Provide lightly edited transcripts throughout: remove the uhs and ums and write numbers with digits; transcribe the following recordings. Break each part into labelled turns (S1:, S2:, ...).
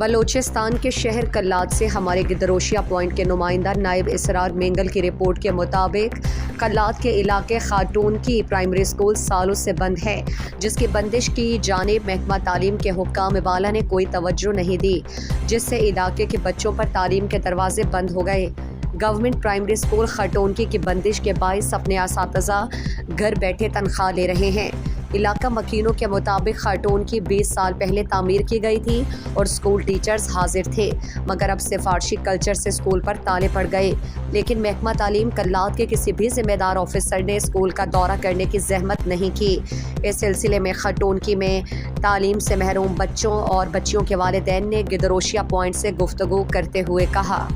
S1: بلوچستان کے شہر کلات سے ہمارے گدروشیا پوائنٹ کے نمائندہ نائب اسرار مینگل کی رپورٹ کے مطابق کلات کے علاقے خاتون کی پرائمری اسکول سالوں سے بند ہے، جس کی بندش کی جانب محکمہ تعلیم کے حکام بالا نے کوئی توجہ نہیں دی، جس سے علاقے کے بچوں پر تعلیم کے دروازے بند ہو گئے۔ گورنمنٹ پرائمری اسکول خاتونکی کی بندش کے باعث اپنے اساتذہ گھر بیٹھے تنخواہ لے رہے ہیں۔ علاقہ مکینوں کے مطابق خاتون کی 20 سال پہلے تعمیر کی گئی تھی اور اسکول ٹیچرز حاضر تھے، مگر اب سفارشی کلچر سے اسکول پر تالے پڑ گئے، لیکن محکمہ تعلیم کلات کے کسی بھی ذمہ دار آفیسر نے اسکول کا دورہ کرنے کی زحمت نہیں کی۔ اس سلسلے میں خاتونکی میں تعلیم سے محروم بچوں اور بچیوں کے والدین نے گدروشیا پوائنٹ سے گفتگو کرتے ہوئے کہا،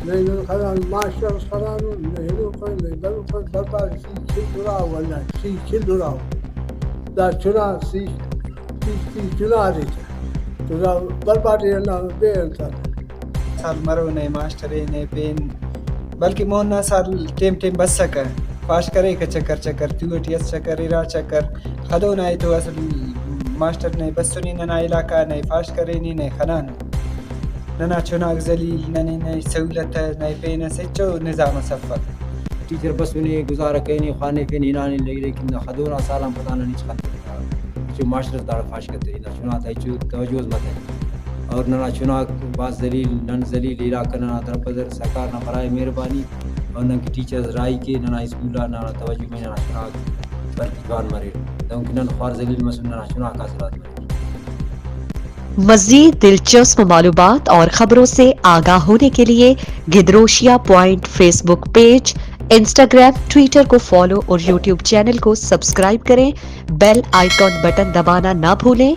S2: نہیں خران ماسٹر خران نہیں کوئی نہیں بل بل سی چورا ولا سی چلورا دا چورا سی چورا دی تو بل بل نہ بے
S3: سال مرو نہیں ماسٹر نہیں پین بلکہ مونا سال ٹیم ٹیم بس سکا پاس کرے کا چکر چکر تیوٹیس چکر را چکر خدو نہیں تو اصل ماسٹر نہیں بس سنی نہ علاقہ نہیں پاس کرے نہیں خنان نہ چناک ذلیل نہ سہولت نہ پین سچو نظام سفر
S4: ٹیچر بس میں گزارا کہیں خانے پہ نہیں لگی لیکن خدونا سالم پتہ نہیں چکن جو ماسٹر دار فاش کرتے نہ چنا تھا جو توجہ مت ہے اور نہ چناک باز ذلیل نن ذلیل علاقہ نہ درپدر سرکار نہ برائے مہربانی اور نہ ٹیچرز رائی کے نہ اسکول نہ توجہ میں نہ چناک بلکہ گان مرے دونکہ نہ خوار ذلیل مسن نہ چناک اثرات مرے۔
S1: مزید دلچسپ معلومات اور خبروں سے آگاہ ہونے کے لیے Gedrosia point facebook page, Instagram, Twitter کو فالو اور یوٹیوب چینل کو سبسکرائب کریں۔ بیل آئیکن بٹن دبانا نہ بھولیں